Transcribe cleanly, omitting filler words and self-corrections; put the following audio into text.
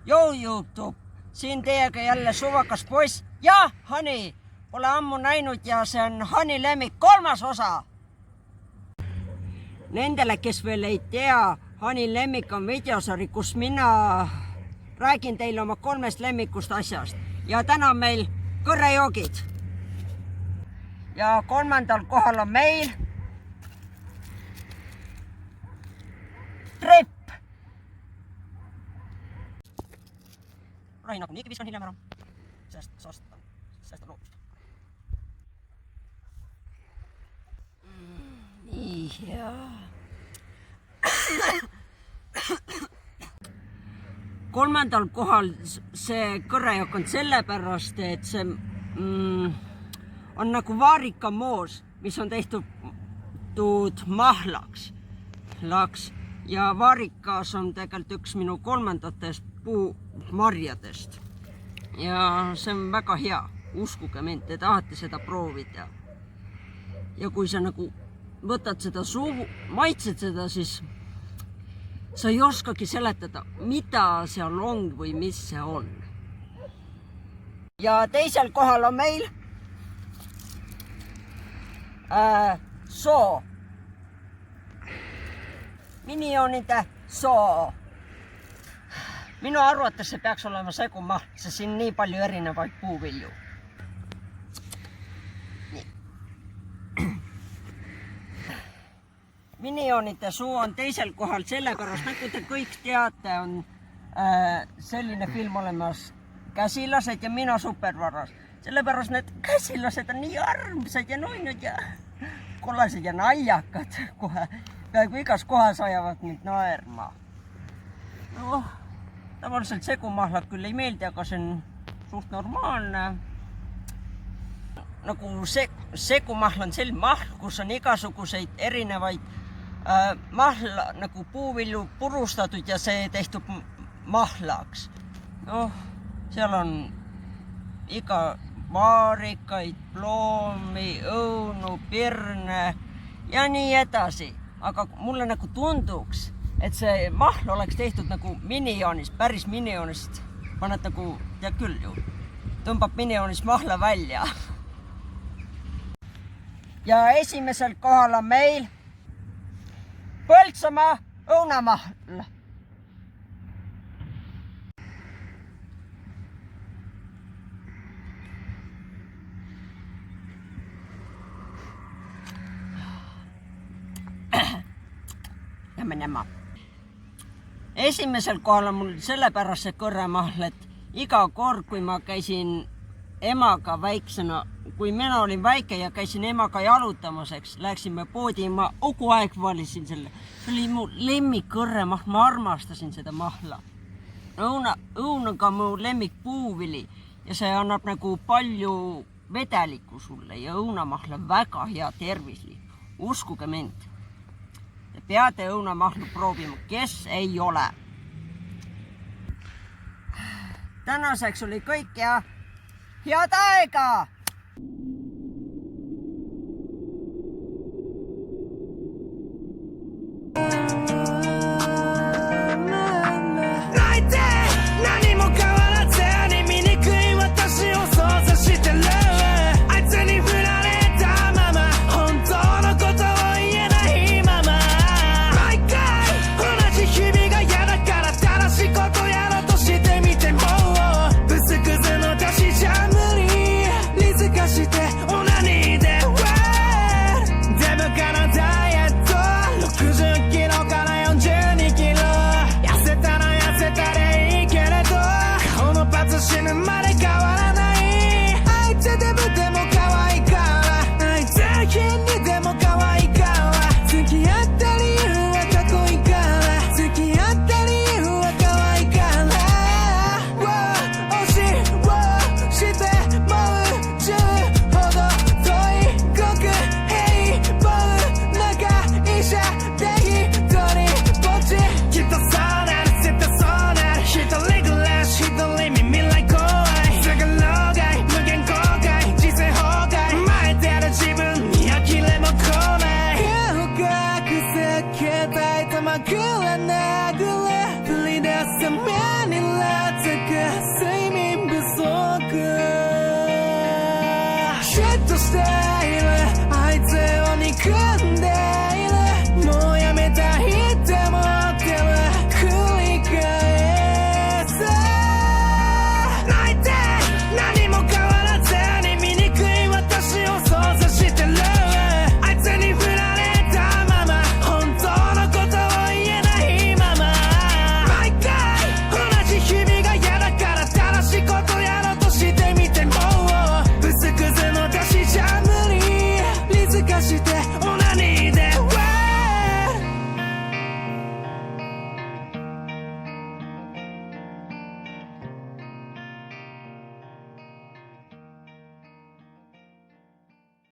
Jou YouTube, siin teiega jälle suvakas poiss ja Hani. Pole ammu näinud ja see on Hani lemmik 3. osa. Nendele, kes veel ei tea, Hani lemmik on videosari, kus mina räägin teile oma 3 lemmikust asjast. Ja täna on meil kõrrejoogid. Ja 3. kohal on meil trepp. Rain nagunii viskan hiljem ära, sest on loodust. Nii hea. 3. kohal see kõrrejook on sellepärast, et see on nagu vaarikamoos, mis on tehtud mahlaks. Ja vaarikas on tegelikult üks minu 3. puumarjadest. Ja see on väga hea, uskuge mind, te tahate seda proovida. Ja kui sa nagu võtad seda suhu, maitsed seda, siis sa ei oskagi seletada, mida seal on või mis see on. Ja 2. kohal on meil soo. Minionide soo. Minu arvates see peaks olema segumahl, sest siin nii palju erinevaid puuvilju. Minionide suu on 2. kohal sellepärast, nagu te kõik teate, on selline film olemas Käsilased ja mina supervaras. Sellepärast need käsilased on nii armsad ja nunnud ja kollased ja naljakad. Peaaegu igas kohas ajavad mind naerma. No, tavaliselt segumahlad küll ei meeldi, aga see on suht normaalne. Nagu segumahl on selline mahl, kus on igasuguseid erinevaid mahla, nagu puuvilju purustatud ja see tehtud mahlaks. No, seal on iga vaarikaid, ploomi, õunu, pirne ja nii edasi. Aga mulle nagu tunduks, et see mahl oleks tehtud nagu minionist, päris minionist. Paned nagu, tead küll ju, tõmbab minionist mahla välja. Ja 1. kohal on meil Põltsamaa õunamahl. Jämme. 1. kohal on mul sellepärast see kõrremahl, et iga kord, kui ma käisin emaga väiksena, kui mina olin väike ja käisin emaga jalutamaseks, läksime poodi, ma kogu aeg valisin selle. See oli mu lemmik kõrremahl, ma armastasin seda mahla. Õun on ka mu lemmik puuvili ja see annab nagu palju vedelikku sulle ja õunamahl on väga hea tervislik. Uskuge mind. Te peate õunamahlu proovima, kes ei ole. Tänaseks oli kõik ja head aega! see uneni.